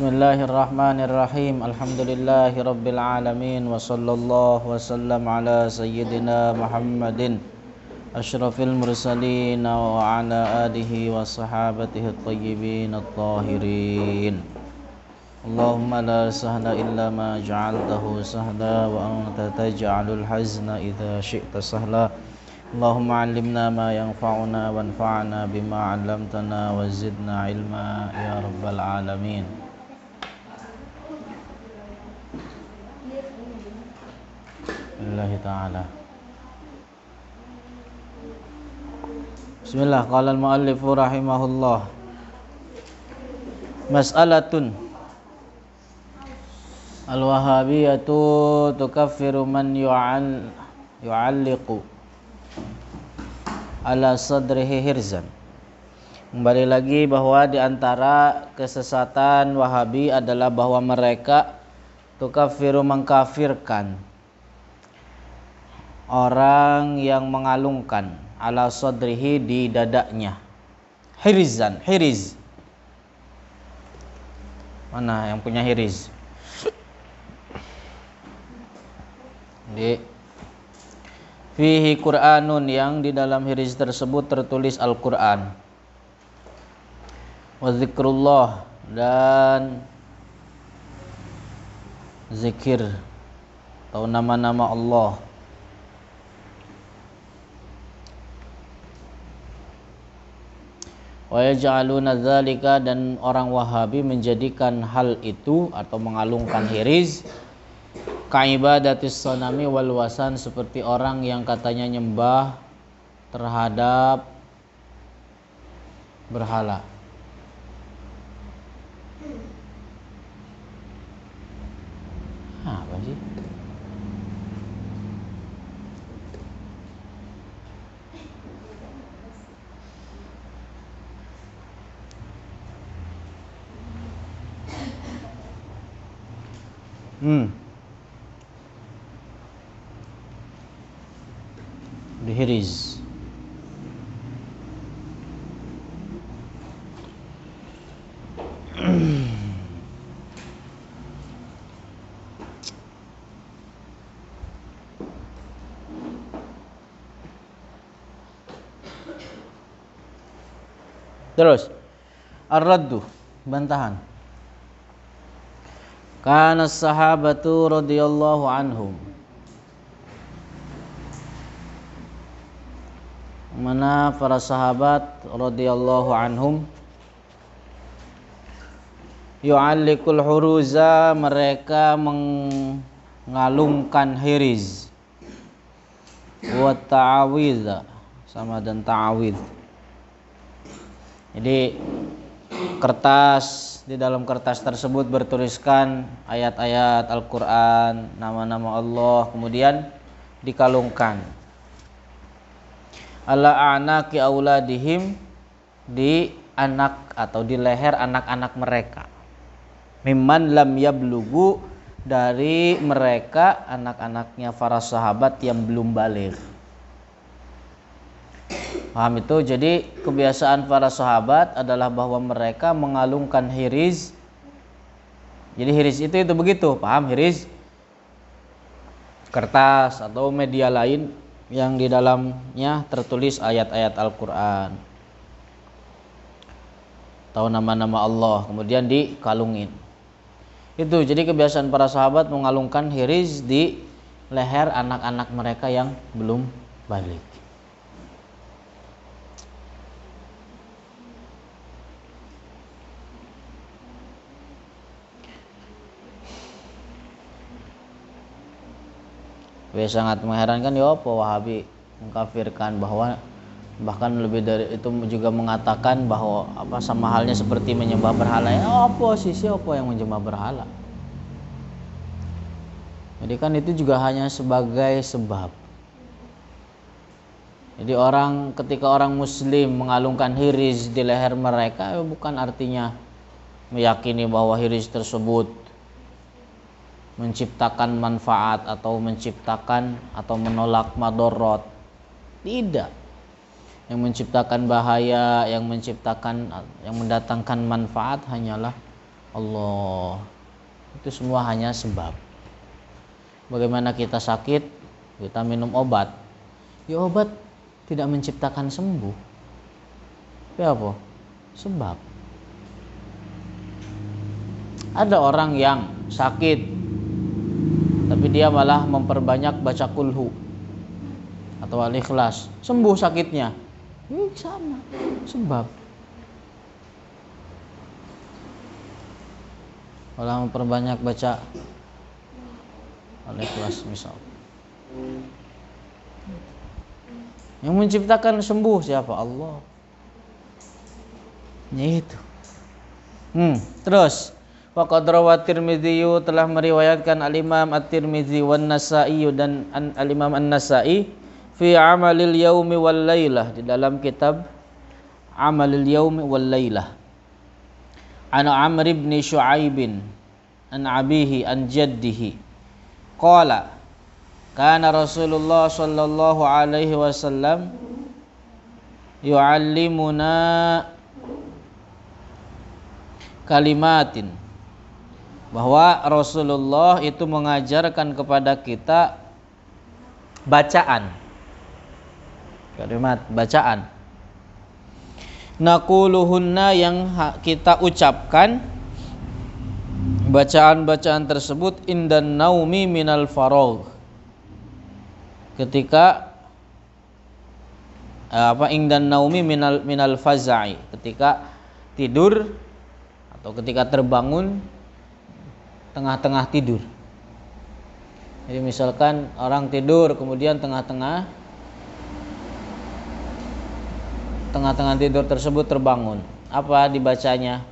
Bismillahirrahmanirrahim. Alhamdulillahirabbil alamin wa sallallahu wasallam ala sayyidina Muhammadin asyrafil mursalin wa ala alihi wa sahabatihi at-tayyibin at-tahirin. Allahumma la sahla illa ma ja'altahu sahla wa anta taj'alul hazna idza syi'ta sahla. Allahumma 'allimna ma yanfa'una wanfa'na bima 'allamtana wa zidna ilma ya rabbal alamin. Billahi ta'ala. Bismillah. Qala al-muallif rahimahullah. Mas'alatun al-wahhabiyatu tukaffiru man yu'alliqu ala sadrihi hirzan. Kembali lagi bahwa di antara kesesatan Wahabi adalah bahwa mereka tukaffiru mengkafirkan orang yang mengalungkan ala sadrihi di dadanya hirzan. Hiriz. Mana yang punya hiriz? Di fihi Qur'anun, yang di dalam hiriz tersebut tertulis Al-Qur'an. Wa zikrullah, dan zikir atau nama-nama Allah. Wa yaj'aluna dzalika, dan orang Wahabi menjadikan hal itu atau mengalungkan hiriz ka'ibadatis sanami wal wasan, seperti orang yang katanya nyembah terhadap berhala. Apa sih? Hiriz. Terus ar-raddu, bantahan. Kana sahabatu radhiyallahu anhum, mana para sahabat radhiyallahu anhum, yu'allikul huruza, mereka mengalungkan hiriz, wa ta'awidha, sama dan ta'awidh. Jadi kertas, di dalam kertas tersebut bertuliskan ayat-ayat Al-Qur'an, nama-nama Allah, kemudian dikalungkan ala anaqi auladihim, di anak atau di leher anak-anak mereka. Mimman lam yablughu, dari mereka anak-anaknya para sahabat yang belum baligh. Paham itu? Jadi kebiasaan para sahabat adalah bahwa mereka mengalungkan hiriz. Jadi hiriz itu begitu, paham hiriz? Kertas atau media lain yang di dalamnya tertulis ayat-ayat Al-Qur'an atau nama-nama Allah, kemudian dikalungin. Itu jadi kebiasaan para sahabat mengalungkan hiriz di leher anak-anak mereka yang belum baligh. Sangat mengherankan ya apa Wahabi mengkafirkan, bahwa bahkan lebih dari itu juga mengatakan bahwa sama halnya seperti menyembah berhala. Ya apa sih, siapa yang menyembah berhala? Jadi kan itu juga hanya sebagai sebab. Jadi ketika orang muslim mengalungkan hiriz di leher mereka, bukan artinya meyakini bahwa hiriz tersebut menciptakan manfaat atau menciptakan atau menolak madorot. Tidak. Yang menciptakan bahaya, yang mendatangkan manfaat hanyalah Allah. Itu semua hanya sebab. Bagaimana kita sakit, kita minum obat. Ya obat tidak menciptakan sembuh. Tapi apa? Sebab. Ada orang yang sakit, tapi dia malah memperbanyak baca kulhu atau al-ikhlas, sembuh sakitnya. Sama, sebab. Malah memperbanyak baca al-ikhlas misal. Yang menciptakan sembuh siapa? Allah. Ya itu. Terus faqad rawat Tirmidzi, telah meriwayatkan al-Imam At-Tirmidzi wan Nasa'i dan al-Imam An-Nasa'i fi amalil yaumi wal lailah, di dalam kitab amalil yaumi wal lailah, an Amr ibn Shu'aib an abihi an jaddihi qala kana Rasulullah sallallahu alaihi wasallam yu'allimuna kalimatin, bahwa Rasulullah itu mengajarkan kepada kita bacaan, kalimat bacaan, naquluhunna, yang kita ucapkan bacaan-bacaan tersebut indan naumi minal faragh, ketika indan naumi minal faza'i, ketika tidur atau ketika terbangun tengah-tengah tidur. Jadi misalkan orang tidur kemudian tengah-tengah tidur tersebut terbangun, apa dibacanya?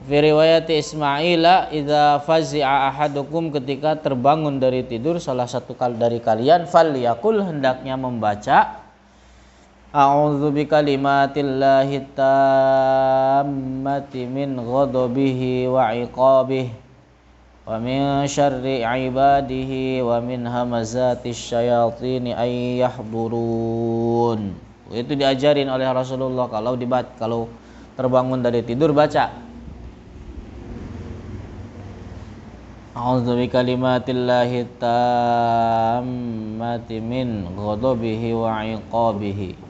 Fi riwayati Ismaila idza fazi'a ahadukum, ketika terbangun dari tidur salah satu dari kalian, falyaqul, hendaknya membaca a'udzu bikalimatillahi tammati min ghadabihi wa iqabihi wa min syarri ibadihi wa min hamazatis syayatini ay yahdurun. Itu diajarin oleh Rasulullah kalau terbangun dari tidur baca a'udzu bikalimatillahi tammati min ghadabihi wa iqabihi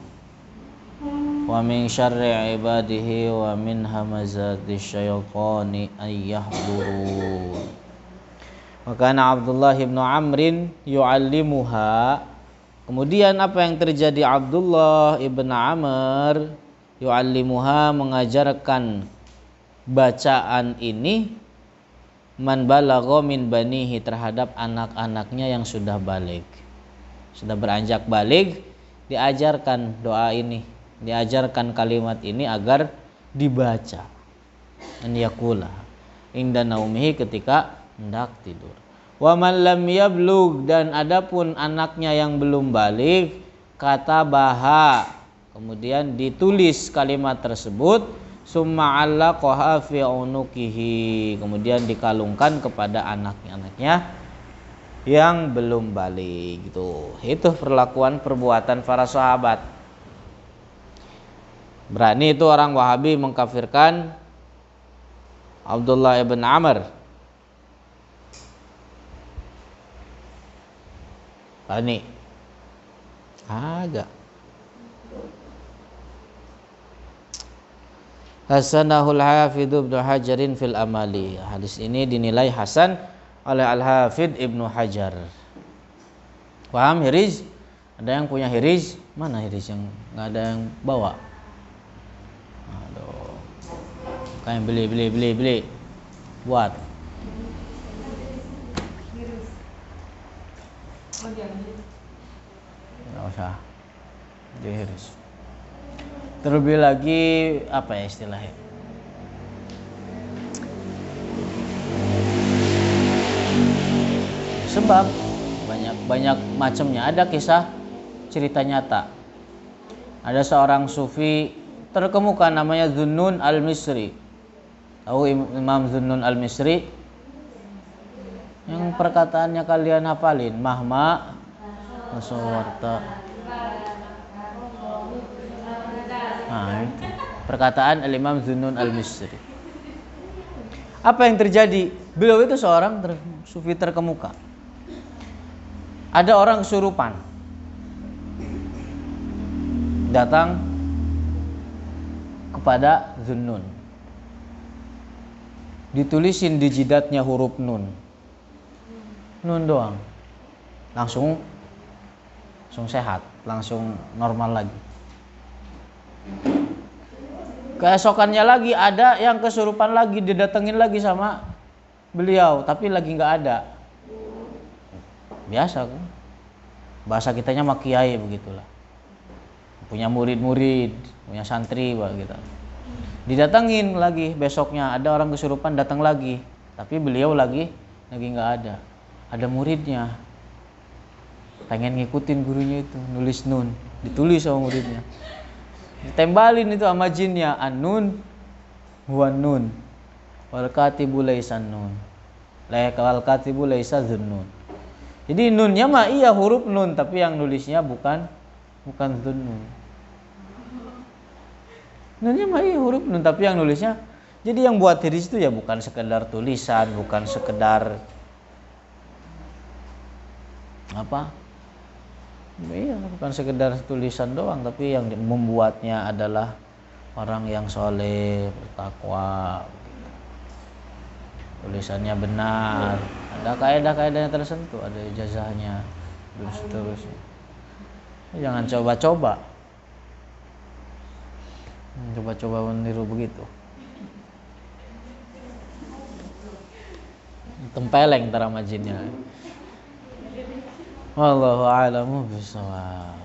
wa min syarri ibadihi wa min hamazatis syaitani ay yahdurun. Maka Abdullah bin Amrin yu'allimuha, kemudian apa yang terjadi? Abdullah ibn Amr yu'allimuha, mengajarkan bacaan ini, man balagha min banihi, terhadap anak-anaknya yang sudah baligh, sudah beranjak baligh, diajarkan doa ini, diajarkan kalimat ini agar dibaca. An yaqula inda naumihi, ketika hendak tidur. Wa man lam yablugh, dan adapun anaknya yang belum baligh, kata baha, kemudian ditulis kalimat tersebut, summa allaqaha fi unuqihi, kemudian dikalungkan kepada anaknya yang belum baligh gitu. Itu perbuatan para sahabat. Berani itu orang Wahabi mengkafirkan Abdullah ibn Amr. Berani. Agak. Hasanahul Hafidh Ibnu Hajarin fil Amali. Hadis ini dinilai hasan oleh Al-Hafidh Ibnu Hajar. Paham hiriz? Ada yang punya hiriz? Mana hiriz yang nggak ada yang bawa? Aduh. Kayak beli. Buat. Nggak usah. Di hiriz. Terlebih lagi apa ya istilahnya? Sebab banyak macamnya. Ada kisah cerita nyata. Ada seorang sufi terkemuka namanya Zunnun Al-Misri. Tahu Imam Zunnun Al-Misri? Yang perkataannya kalian hafalin, mahma masawarta. Nah, itu perkataan Al-Imam Zunnun Al-Misri. Apa yang terjadi? Beliau itu seorang sufi terkemuka. Ada orang kesurupan datang kepada Zunnun, ditulisin di jidatnya huruf nun doang, langsung sehat, langsung normal lagi. Keesokannya lagi ada yang kesurupan lagi, didatengin lagi sama beliau, tapi lagi nggak ada. Biasa kan, bahasa kitanya mah kiai begitulah, punya murid-murid, punya santri begitu. Didatengin lagi besoknya, ada orang kesurupan datang lagi, tapi beliau lagi nggak ada. Ada muridnya pengen ngikutin gurunya itu, nulis nun, ditulis sama muridnya, ditembalin itu sama jinnya, an-nun huwa nun wal katibu laisa nun wal katibu laisa zunnun. Jadi nunnya mah iya huruf nun, tapi yang nulisnya bukan zunnun. Nunnya mah iya huruf nun, tapi yang nulisnya, jadi yang buat hadis itu ya bukan sekedar tulisan, bukan sekedar apa? Iya, bukan sekedar tulisan doang, tapi yang membuatnya adalah orang yang soleh, bertakwa. Tulisannya benar, ada kaidah-kaidahnya tersentuh, ada ijazahnya, dan seterusnya. Jangan coba-coba meniru begitu. Tempeleng antara majinnya. Wallahu a'lamu bishawab.